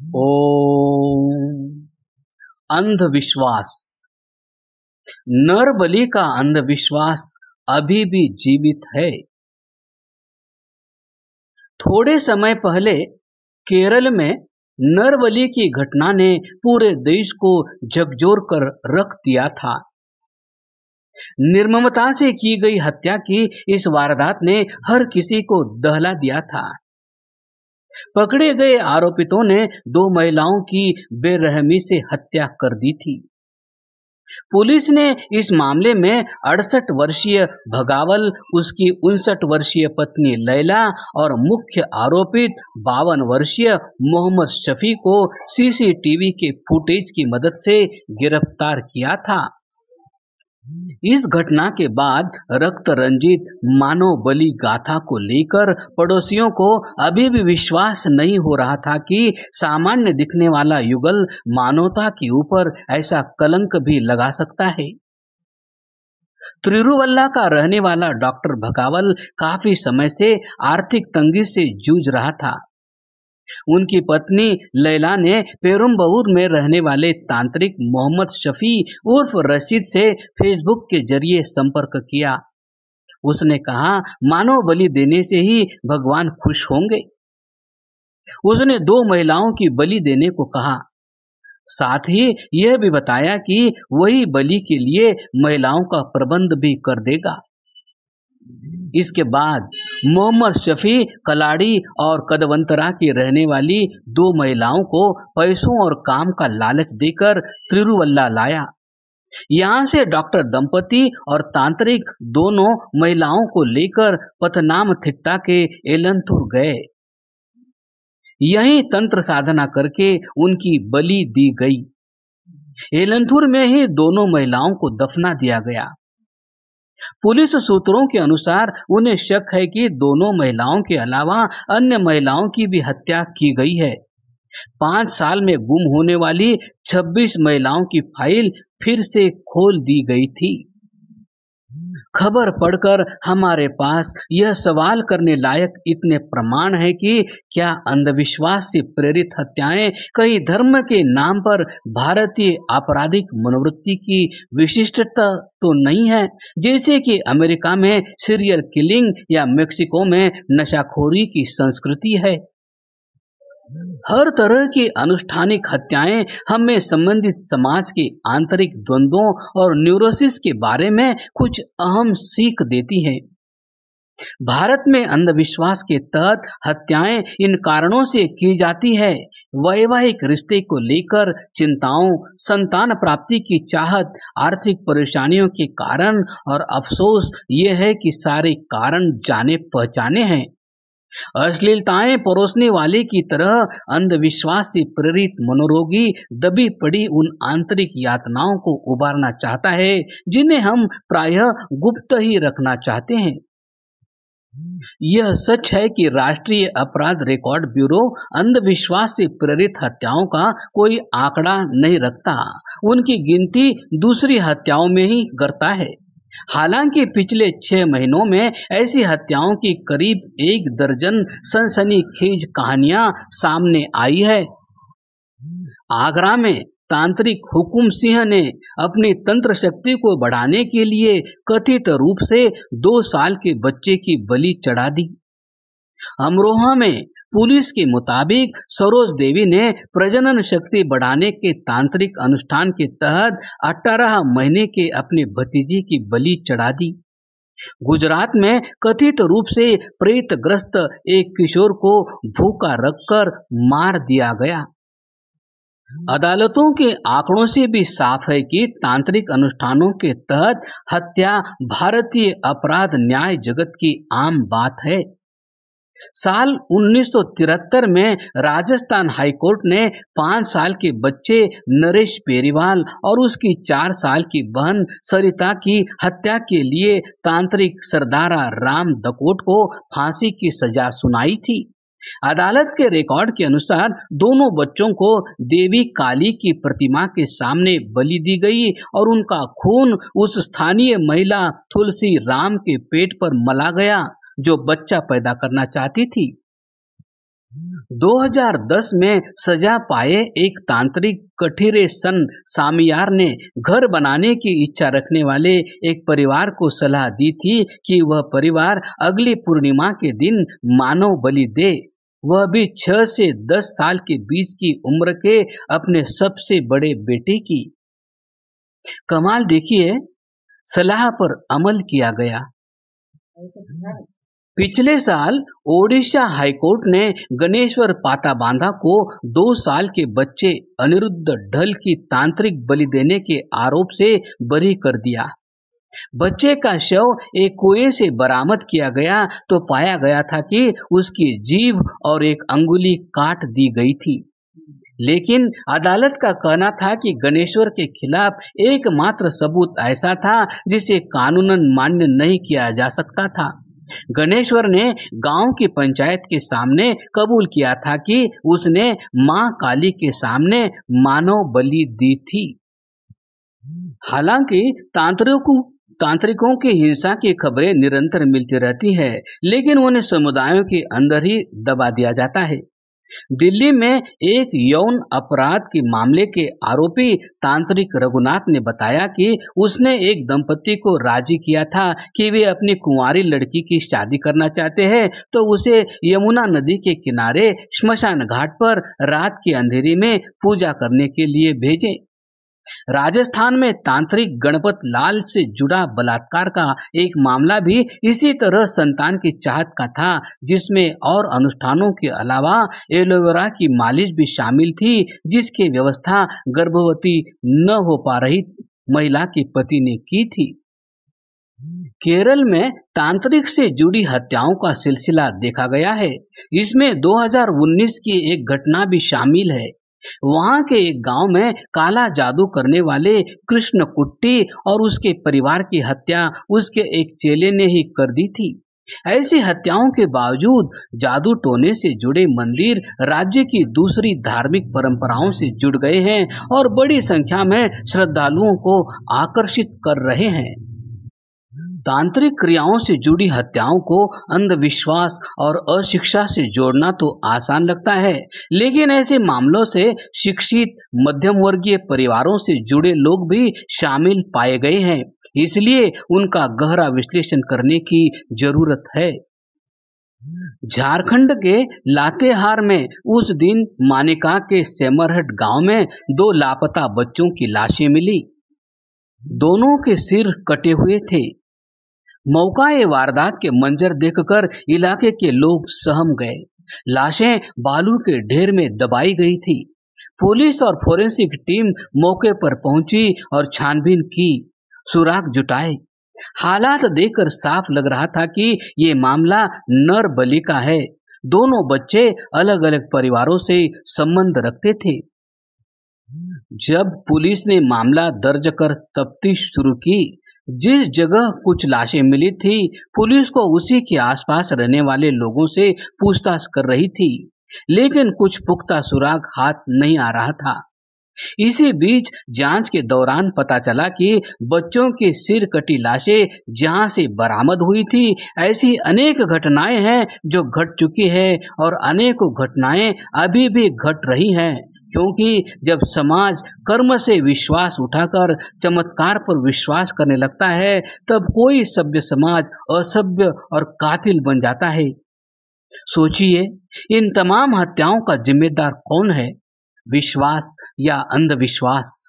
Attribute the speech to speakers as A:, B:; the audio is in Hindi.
A: ओम। अंधविश्वास। नरबलि का अंधविश्वास अभी भी जीवित है। थोड़े समय पहले केरल में नरबलि की घटना ने पूरे देश को झकझोर कर रख दिया था। निर्ममता से की गई हत्या की इस वारदात ने हर किसी को दहला दिया था। पकड़े गए आरोपितों ने 2 महिलाओं की बेरहमी से हत्या कर दी थी। पुलिस ने इस मामले में 68 वर्षीय भगावल, उसकी 59 वर्षीय पत्नी लैला और मुख्य आरोपित 52 वर्षीय मोहम्मद शफी को सीसीटीवी के फुटेज की मदद से गिरफ्तार किया था। इस घटना के बाद रक्त रंजित मानव बलि गाथा को लेकर पड़ोसियों को अभी भी विश्वास नहीं हो रहा था कि सामान्य दिखने वाला युगल मानवता के ऊपर ऐसा कलंक भी लगा सकता है। तिरुवल्ला का रहने वाला डॉक्टर भगावल काफी समय से आर्थिक तंगी से जूझ रहा था। उनकी पत्नी लैला ने पेरुम्बवूर में रहने वाले तांत्रिक मोहम्मद शफी उर्फ रशीद से फेसबुक के जरिए संपर्क किया। उसने कहा, मानव बलि देने से ही भगवान खुश होंगे। उसने 2 महिलाओं की बलि देने को कहा। साथ ही यह भी बताया कि वही बलि के लिए महिलाओं का प्रबंध भी कर देगा। इसके बाद मोहम्मद शफी कलाड़ी और कदवंतरा की रहने वाली 2 महिलाओं को पैसों और काम का लालच देकर तिरुवल्ला लाया। यहाँ से डॉक्टर दंपति और तांत्रिक दोनों महिलाओं को लेकर पथनामथिट्टा के एलंथुर गए। यहीं तंत्र साधना करके उनकी बलि दी गई। एलंथुर में ही दोनों महिलाओं को दफना दिया गया। पुलिस सूत्रों के अनुसार उन्हें शक है कि दोनों महिलाओं के अलावा अन्य महिलाओं की भी हत्या की गई है। 5 साल में गुम होने वाली 26 महिलाओं की फाइल फिर से खोल दी गई थी। खबर पढ़कर हमारे पास यह सवाल करने लायक इतने प्रमाण है कि क्या अंधविश्वास से प्रेरित हत्याएं कहीं धर्म के नाम पर भारतीय आपराधिक मनोवृत्ति की विशिष्टता तो नहीं है, जैसे कि अमेरिका में सीरियल किलिंग या मेक्सिको में नशाखोरी की संस्कृति है। हर तरह की अनुष्ठानिक हत्याएं हमें संबंधित समाज के आंतरिक द्वंद्वों और न्यूरोसिस के बारे में कुछ अहम सीख देती हैं। भारत में अंधविश्वास के तहत हत्याएं इन कारणों से की जाती है। वैवाहिक रिश्ते को लेकर चिंताओं, संतान प्राप्ति की चाहत, आर्थिक परेशानियों के कारण, और अफसोस ये है कि सारे कारण जाने पहचाने हैं। अश्लीलताएं परोसने वाले की तरह अंधविश्वास से प्रेरित मनोरोगी दबी पड़ी उन आंतरिक यातनाओं को उबारना चाहता है जिन्हें हम प्रायः गुप्त ही रखना चाहते हैं। यह सच है कि राष्ट्रीय अपराध रिकॉर्ड ब्यूरो अंधविश्वास से प्रेरित हत्याओं का कोई आंकड़ा नहीं रखता। उनकी गिनती दूसरी हत्याओं में ही करता है। हालांकि पिछले 6 महीनों में ऐसी हत्याओं की करीब 1 दर्जन सनसनीखेज कहानियां सामने आई है। आगरा में तांत्रिक हुकुम सिंह ने अपनी तंत्र शक्ति को बढ़ाने के लिए कथित रूप से 2 साल के बच्चे की बलि चढ़ा दी। अमरोहा में पुलिस के मुताबिक सरोज देवी ने प्रजनन शक्ति बढ़ाने के तांत्रिक अनुष्ठान के तहत 18 महीने के अपने भतीजे की बलि चढ़ा दी। गुजरात में कथित रूप से प्रेतग्रस्त एक किशोर को भूखा रखकर मार दिया गया। अदालतों के आंकड़ों से भी साफ है कि तांत्रिक अनुष्ठानों के तहत हत्या भारतीय अपराध न्याय जगत की आम बात है। साल 1973 में राजस्थान हाईकोर्ट ने 5 साल के बच्चे नरेश पेरीवाल और उसकी 4 साल की बहन सरिता की हत्या के लिए तांत्रिक सरदारा राम दकोट को फांसी की सजा सुनाई थी। अदालत के रिकॉर्ड के अनुसार दोनों बच्चों को देवी काली की प्रतिमा के सामने बलि दी गई और उनका खून उस स्थानीय महिला तुलसी राम के पेट पर मला गया जो बच्चा पैदा करना चाहती थी। 2010 में सजा पाए एक तांत्रिक कठिरे सन सामियार ने घर बनाने की इच्छा रखने वाले एक परिवार को सलाह दी थी कि वह परिवार अगली पूर्णिमा के दिन मानव बलि दे, वह भी 6 से 10 साल के बीच की उम्र के अपने सबसे बड़े बेटे की। कमाल देखिए, सलाह पर अमल किया गया। पिछले साल ओडिशा हाईकोर्ट ने गणेश्वर पाताबांधा को 2 साल के बच्चे अनिरुद्ध ढल की तांत्रिक बलि देने के आरोप से बरी कर दिया। बच्चे का शव एक कुएं से बरामद किया गया तो पाया गया था कि उसकी जीभ और एक अंगुली काट दी गई थी। लेकिन अदालत का कहना था कि गणेश्वर के खिलाफ एकमात्र सबूत ऐसा था जिसे कानूनन मान्य नहीं किया जा सकता था। गणेश्वर ने गांव की पंचायत के सामने कबूल किया था कि उसने मां काली के सामने मानव बलि दी थी। हालांकि तांत्रिकों की हिंसा की खबरें निरंतर मिलती रहती है, लेकिन उन्हें समुदायों के अंदर ही दबा दिया जाता है। दिल्ली में एक यौन अपराध के मामले के आरोपी तांत्रिक रघुनाथ ने बताया कि उसने एक दंपति को राजी किया था कि वे अपनी कुंवारी लड़की की शादी करना चाहते हैं तो उसे यमुना नदी के किनारे श्मशान घाट पर रात की अंधेरी में पूजा करने के लिए भेजें। राजस्थान में तांत्रिक गणपत लाल से जुड़ा बलात्कार का एक मामला भी इसी तरह संतान की चाहत का था, जिसमें और अनुष्ठानों के अलावा एलोवेरा की मालिश भी शामिल थी, जिसकी व्यवस्था गर्भवती न हो पा रही महिला के पति ने की थी। केरल में तांत्रिक से जुड़ी हत्याओं का सिलसिला देखा गया है। इसमें 2019 की एक घटना भी शामिल है। वहां के एक गांव में काला जादू करने वाले कृष्ण कुट्टी और उसके परिवार की हत्या उसके एक चेले ने ही कर दी थी। ऐसी हत्याओं के बावजूद जादू टोने से जुड़े मंदिर राज्य की दूसरी धार्मिक परंपराओं से जुड़ गए हैं और बड़ी संख्या में श्रद्धालुओं को आकर्षित कर रहे हैं। तांत्रिक क्रियाओं से जुड़ी हत्याओं को अंधविश्वास और अशिक्षा से जोड़ना तो आसान लगता है, लेकिन ऐसे मामलों से शिक्षित मध्यम वर्गीय परिवारों से जुड़े लोग भी शामिल पाए गए हैं, इसलिए उनका गहरा विश्लेषण करने की जरूरत है। झारखंड के लातेहार में उस दिन मानिका के सेमरहट गांव में 2 लापता बच्चों की लाशें मिली। दोनों के सिर कटे हुए थे। मौका-ए वारदात के मंजर देखकर इलाके के लोग सहम गए। लाशें बालू के ढेर में दबाई गई थी। पुलिस और फोरेंसिक टीम मौके पर पहुंची और छानबीन की, सुराग जुटाए। हालात देखकर साफ लग रहा था कि ये मामला नर बलि का है। दोनों बच्चे अलग अलग परिवारों से संबंध रखते थे। जब पुलिस ने मामला दर्ज कर तफ्तीश शुरू की, जिस जगह कुछ लाशें मिली थी, पुलिस को उसी के आसपास रहने वाले लोगों से पूछताछ कर रही थी, लेकिन कुछ पुख्ता सुराग हाथ नहीं आ रहा था। इसी बीच जांच के दौरान पता चला कि बच्चों की सिर कटी लाशें जहां से बरामद हुई थी, ऐसी अनेक घटनाएं हैं जो घट चुकी है और अनेकों घटनाएं अभी भी घट रही हैं, क्योंकि जब समाज कर्म से विश्वास उठाकर चमत्कार पर विश्वास करने लगता है, तब कोई सभ्य समाज असभ्य और कातिल बन जाता है। सोचिए, इन तमाम हत्याओं का जिम्मेदार कौन है, विश्वास या अंधविश्वास?